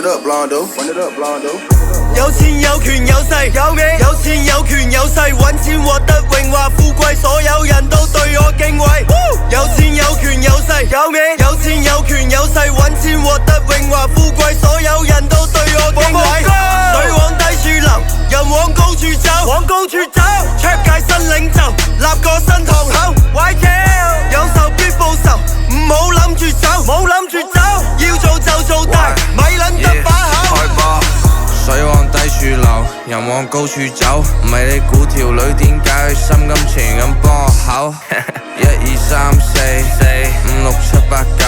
it up, Blondo. Run it up, Blondo. 有錢有權有勢，有你有錢有權有勢，揾錢獲得榮華富貴，所有人都對我敬畏。有錢有權有勢，有你有錢有權有勢，揾錢獲得榮華富貴，所有人都對我敬畏。水往低處流，人往高處走，往高處走。Trap 界新領袖，立個新堂口。YK 有仇必報仇，唔好諗住走，冇諗住走，要做就做大，咪撚得把口。開波，水往低處流，人往高處走，唔係你估條女點解佢心甘情願咁幫我口？1、2、3、4、5、6、7、8、9，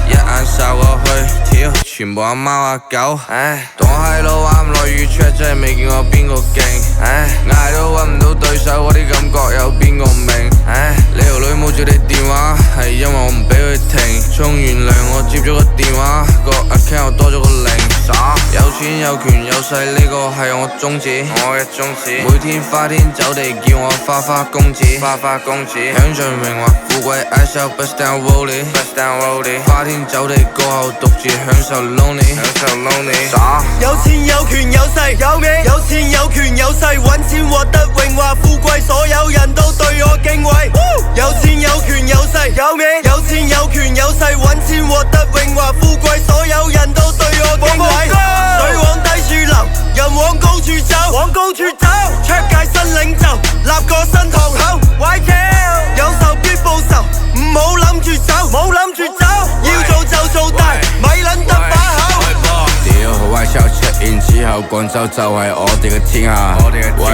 一眼掃過去，屌全部阿貓阿狗。唉，當閪佬玩咁耐預 check 真係未見過邊個勁。唉，嗌都揾唔到對手，嗰啲感覺有邊個明？唉，你條女冇接你電話，係因為我唔俾佢停。衝完涼我接咗個電話，個 account 又多咗個零。耍有錢有權有勢，呢個係我宗旨，我嘅宗旨。每天花天酒地叫我花花公子，花花公子。享盡榮華富貴 ，I shall bust down rollie， bust down rollie。花天酒地過後獨自享受 lonely， 享受 lonely。耍有錢有權有勢，有你有錢有權有勢，揾錢獲得榮華富貴，所有人都對我敬畏。有錢有權有勢，有你有錢有權有勢，揾錢獲得榮華富貴，所有人都對我敬畏。水往低處流，人往高處走，往高處走。Trap 界新領袖，立個新堂口。YK 有仇必報仇，唔好諗住走，冇諗住走，要做就做大，咪撚得把口。屌，Y 超 check in 之後，廣州就係我哋嘅天下。喂，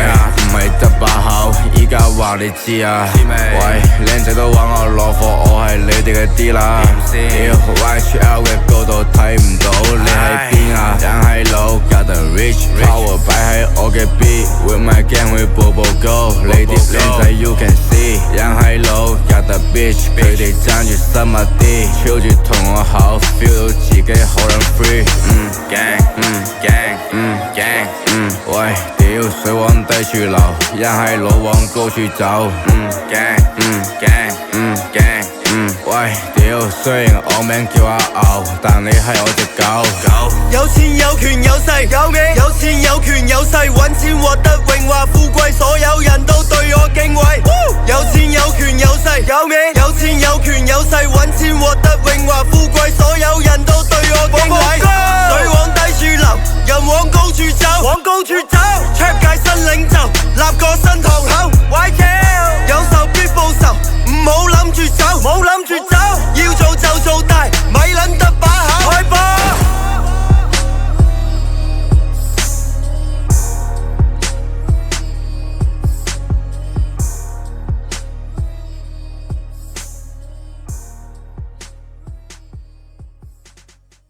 唔係得把口，依家話你知啊？喂，靚仔都揾我攞貨，我係你哋嘅啲啦。屌，Y 超嘅高度睇唔到，你喺邊啊？人係老 got the rich power 擺喺我嘅 beat，with my gang 會步步高。你啲靚仔 you can see， 人係老 got the bitch， 佢哋爭住新物啲，超住同我口 feel 到自己好撚 free。gang，喂，屌水往低處流，一係老往高處走。喂，屌雖然我名叫阿牛，但你係我隻狗。有錢有權有勢，有你有錢有權有勢，揾錢獲得榮華富貴，所有人都對我敬畏。有錢有權有勢，有你有錢有權有勢，揾錢獲得榮華富貴，所有人都對我敬畏。水往低處流，人往高處走，往高處走。Trap 界新領袖，立個新堂口。YK